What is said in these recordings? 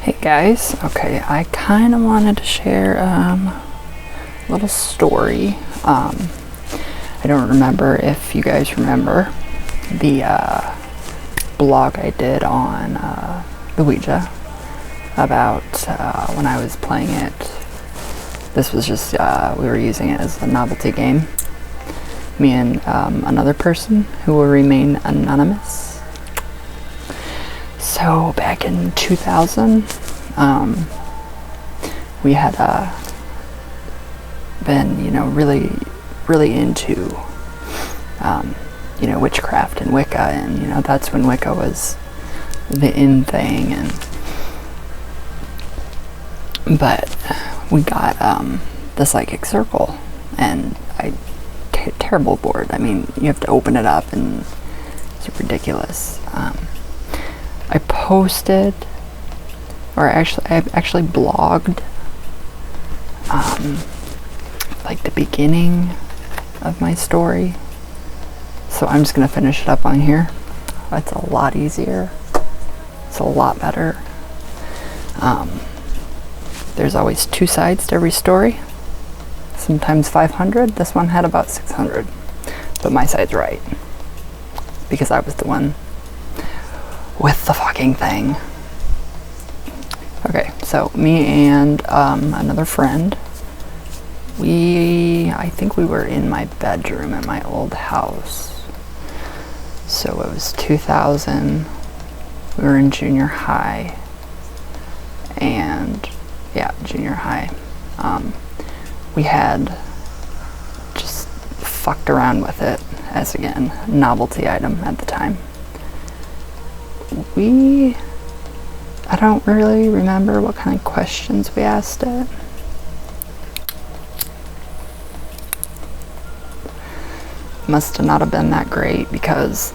Hey guys, okay, I kind of wanted to share a little story. I don't remember if you guys remember the blog I did on the Ouija about when I was playing it. This was just, we were using it as a novelty game. Me and another person who will remain anonymous. So back in 2000, we had been, really into, witchcraft and Wicca, and that's when Wicca was the in thing, but we got the psychic circle, and terrible bored. I mean, you have to open it up, and it's ridiculous. I posted, or I actually blogged, like the beginning of my story. So I'm just gonna finish it up on here. It's a lot easier. It's a lot better. There's always two sides to every story. Sometimes 500. This one had about 600. But my side's right. Because I was the one with the fucking thing. Okay, so me and another friend, I think we were in my bedroom at my old house. So it was 2000. We were in junior high. And yeah, junior high. We had just fucked around with it as, again, a novelty item at the time. I don't really remember what kind of questions we asked it. Must have not have been that great, because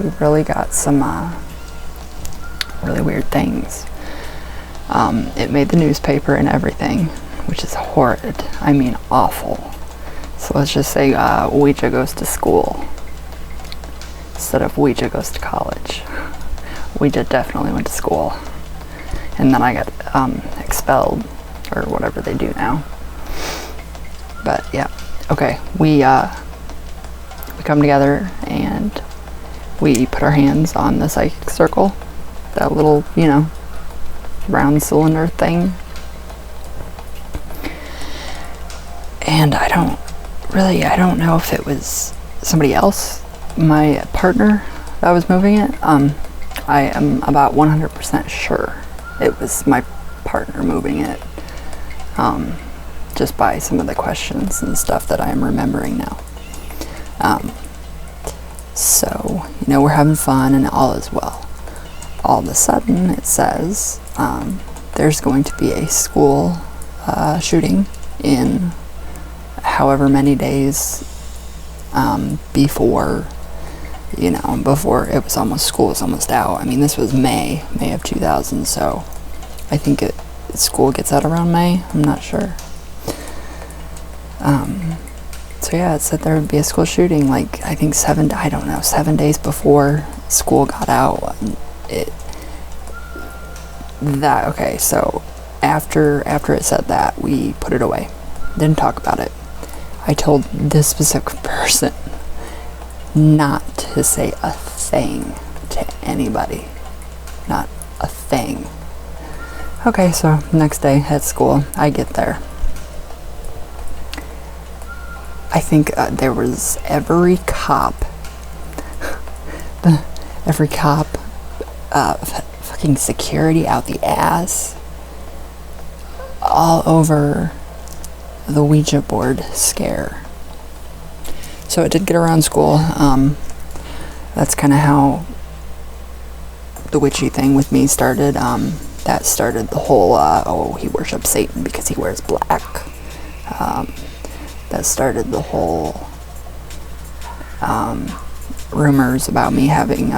we really got some really weird things. It made the newspaper and everything, which is horrid. I mean, awful. So let's just say Ouija goes to school instead of Ouija goes to college. Ouija definitely went to school, and then I got expelled, or whatever they do now. But yeah, okay. We come together and we put our hands on the psychic circle, that little, round cylinder thing. And I don't know if it was somebody else, my partner, that was moving it. I am about 100% sure it was my partner moving it, just by some of the questions and stuff that I am remembering now. So, we're having fun and all is well. All of a sudden, it says there's going to be a school shooting in however many days before it was almost, school was almost out. I mean, this was May of 2000, so I think school gets out around May. I'm not sure. So yeah, it said there would be a school shooting, like, I think 7 days before school got out. Okay, so after it said that, we put it away. Didn't talk about it. I told this specific person not to say a thing to anybody. Not a thing. Okay, so next day at school, I get there. I think there was every cop, fucking security out the ass, all over the Ouija board scare. So it did get around school. That's kind of how the witchy thing with me started. That started the whole, he worships Satan because he wears black. That started the whole rumors about me having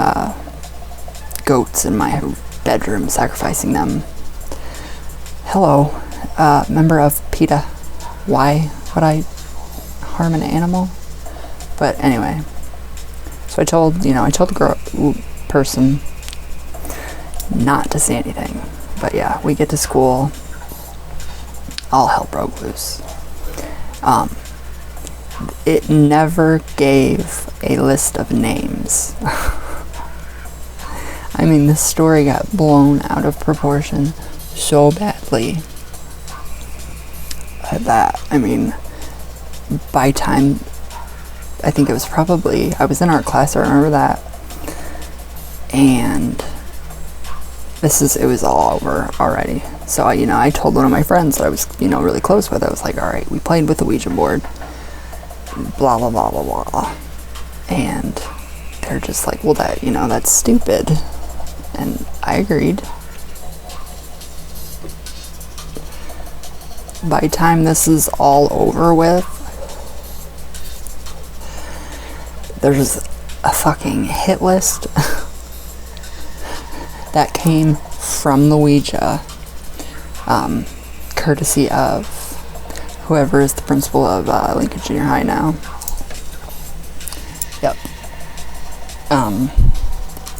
goats in my bedroom, sacrificing them. Hello, member of PETA. Why would I harm an animal? But anyway, so I told the person, not to see anything. But yeah, we get to school, all hell broke loose. It never gave a list of names. I mean, this story got blown out of proportion so badly that, I mean, by time, I think it was probably, I was in art class, I remember that, and it was all over already. So, I told one of my friends that I was, really close with, I was like, all right, we played with the Ouija board, blah, blah, blah, blah, blah, and they're just like, well, that's stupid, and I agreed. By the time this is all over with, there's a fucking hit list that came from the Ouija, courtesy of whoever is the principal of Lincoln Junior High now. Yep.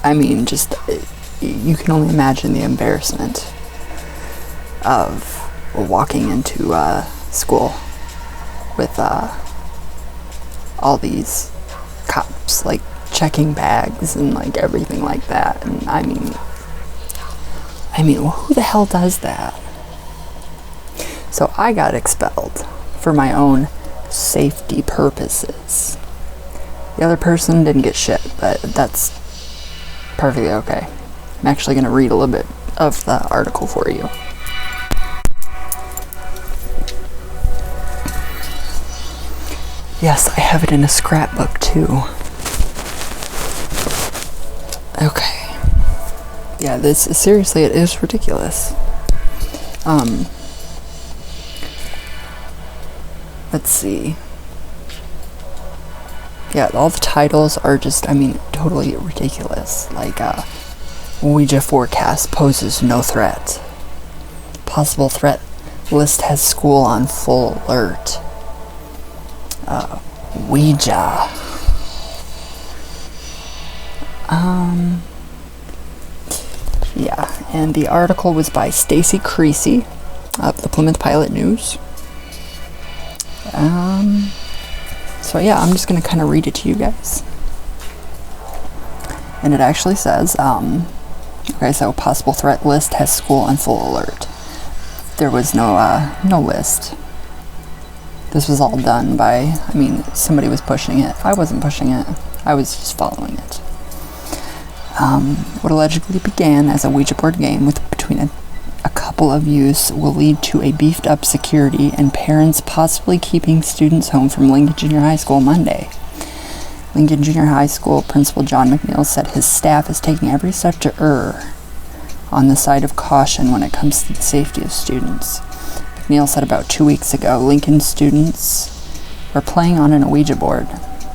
I mean, just, you can only imagine the embarrassment of walking into school with all these cops, like, checking bags and, like, everything like that. And I mean, who the hell does that? So I got expelled for my own safety purposes. The other person didn't get shit, but that's perfectly okay. I'm actually going to read a little bit of the article for you. Yes, I have it in a scrapbook too. Okay. Yeah, seriously, it is ridiculous. Let's see. Yeah, all the titles are just, totally ridiculous. Like, Ouija forecast poses no threat. Possible threat list has school on full alert. Ouija. Yeah, and the article was by Stacy Creasy of the Plymouth Pilot News. So yeah, I'm just going to kind of read it to you guys. And it actually says, okay, so possible threat list has school on full alert. There was no list. This was all done by, somebody was pushing it. I wasn't pushing it. I was just following it. What allegedly began as a Ouija board game between a couple of youths will lead to a beefed up security and parents possibly keeping students home from Lincoln Junior High School Monday. Lincoln Junior High School Principal John McNeil said his staff is taking every step to err on the side of caution when it comes to the safety of students. McNeil said about 2 weeks ago, Lincoln students were playing on an Ouija board.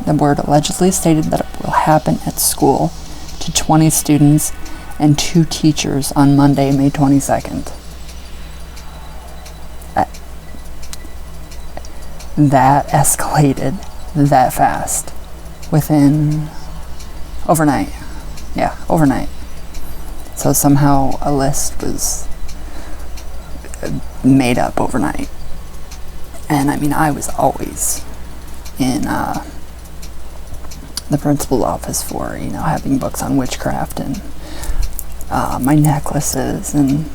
The board allegedly stated that it will happen at school to 20 students and 2 teachers on Monday, May 22nd. That escalated that fast within overnight. Yeah, overnight. So somehow a list was made up overnight. And I was always in the principal's office for, having books on witchcraft and my necklaces. And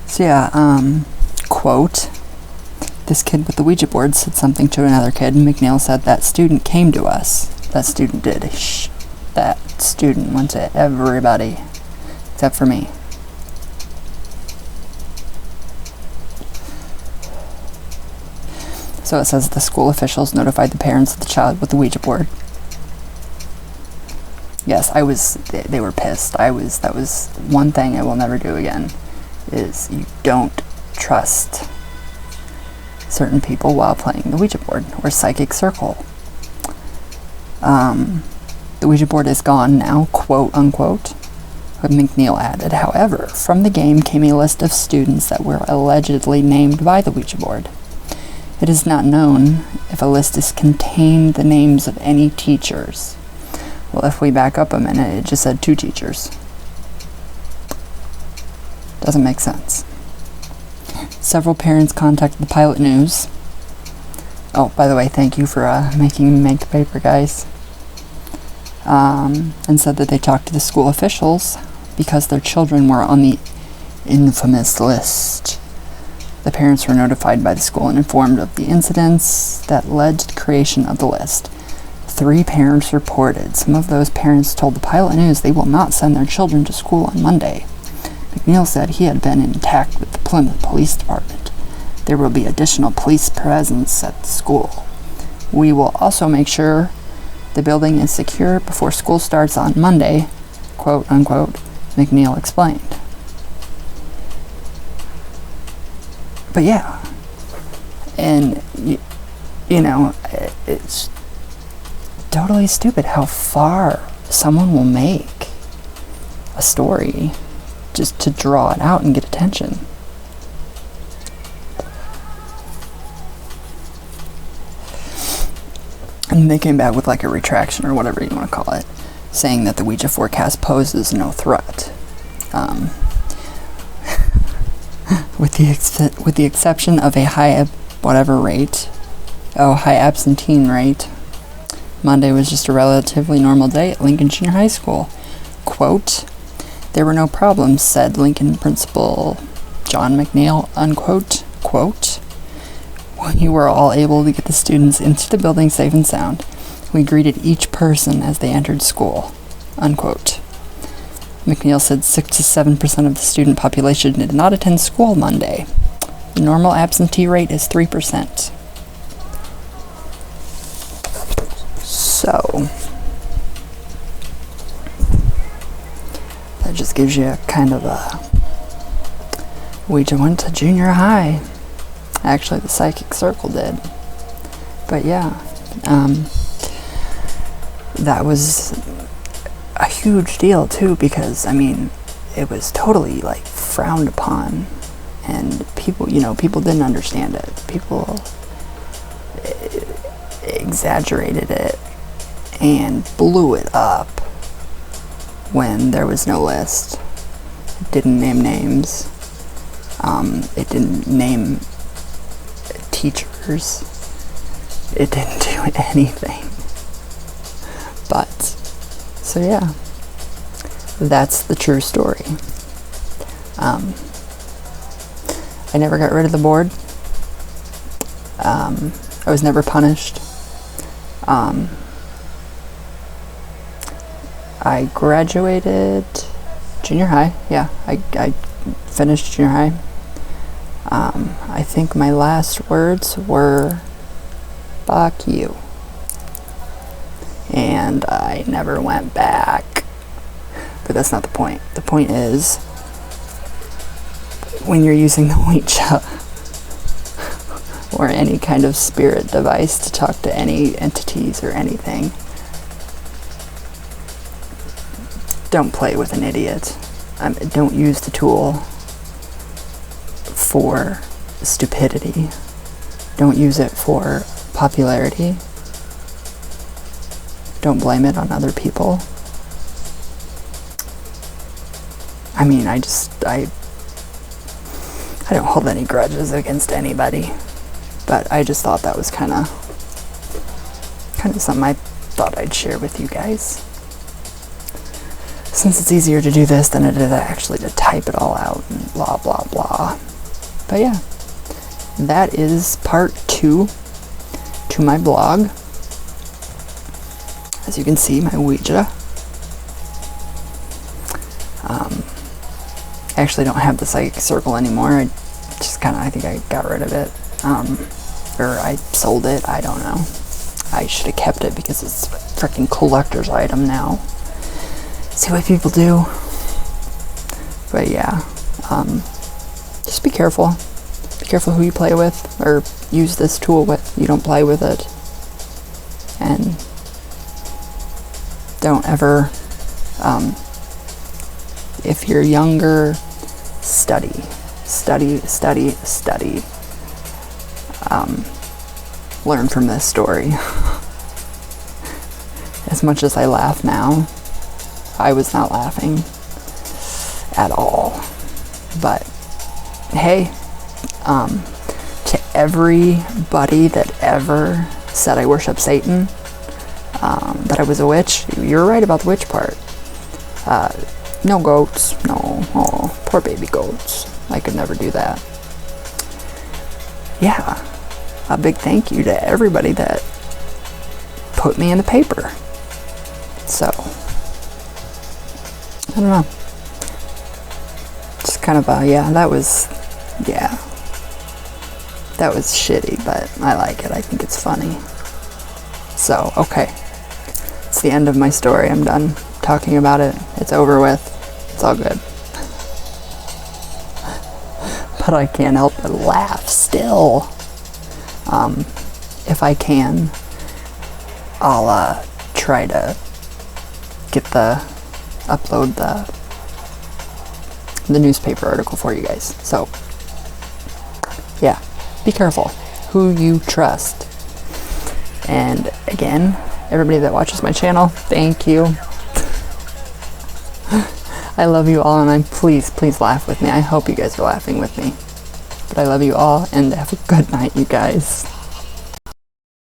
so yeah, quote, this kid with the Ouija board said something to another kid, and McNeil said that student came to us. That student did. That student went to everybody except for me. So it says the school officials notified the parents of the child with the Ouija board. Yes, they were pissed. That was one thing I will never do again, is you don't trust certain people while playing the Ouija board or psychic circle. The Ouija board is gone now, quote unquote, but McNeil added. However, from the game came a list of students that were allegedly named by the Ouija board. It is not known if a list is contained the names of any teachers. Well, if we back up a minute, it just said 2 teachers. Doesn't make sense. Several parents contacted the Pilot News. Oh, by the way, thank you for making me make the paper, guys. And said that they talked to the school officials because their children were on the infamous list. The parents were notified by the school and informed of the incidents that led to the creation of the list. 3 parents reported. Some of those parents told the Pilot News they will not send their children to school on Monday. McNeil said he had been in contact with the Plymouth Police Department. There will be additional police presence at the school. We will also make sure the building is secure before school starts on Monday, quote unquote, McNeil explained. But yeah, and you know, it's totally stupid how far someone will make a story just to draw it out and get attention. And they came back with like a retraction or whatever you want to call it, saying that the Ouija forecast poses no threat. With the exception of a high absentee rate, Monday was just a relatively normal day at Lincoln Junior High School. Quote, there were no problems, said Lincoln Principal John McNeil, unquote. Quote, we were all able to get the students into the building safe and sound. We greeted each person as they entered school, unquote. McNeil said 6 to 7% of the student population did not attend school Monday. The normal absentee rate is 3%. So, that just gives you a kind of a... Ouija went to junior high. Actually, the psychic circle did. But yeah, that was a huge deal too, because I mean, it was totally like frowned upon, and people didn't understand it. People exaggerated it and blew it up when there was no list. It didn't name names. It didn't name teachers. It didn't do anything. But, so yeah, that's the true story. I never got rid of the board. I was never punished. I graduated junior high. Yeah, I finished junior high. I think my last words were, fuck you. And I never went back. But that's not the point. The point is, when you're using the Ouija or any kind of spirit device to talk to any entities or anything, don't play with an idiot. Don't use the tool for stupidity. Don't use it for popularity. Don't blame it on other people. I mean, I don't hold any grudges against anybody, but I just thought that was kind of something I thought I'd share with you guys. Since it's easier to do this than it is actually to type it all out and blah, blah, blah. But yeah, that is part 2 to my blog. As you can see, my Ouija. I actually don't have the psychic circle anymore. I think I got rid of it. Or I sold it, I don't know. I should have kept it because it's a freaking collector's item now. See what people do. But yeah, just be careful. Be careful who you play with or use this tool with. You don't play with it. And don't ever, if you're younger, study. Learn from this story. as much as I laugh now, I was not laughing at all. But hey, to everybody that ever said I worship Satan, that I was a witch, you're right about the witch part. No goats, no, oh, poor baby goats. I could never do that. Yeah, a big thank you to everybody that put me in the paper. So, I don't know. Just kind of yeah, that was shitty, but I like it. I think it's funny. So, okay. It's the end of my story. I'm done talking about it. It's over with. It's all good. But I can't help but laugh still. If I can, I'll try to upload the newspaper article for you guys. So, yeah, be careful who you trust. And again, everybody that watches my channel, thank you. I love you all, and please laugh with me. I hope you guys are laughing with me. But I love you all, and have a good night, you guys.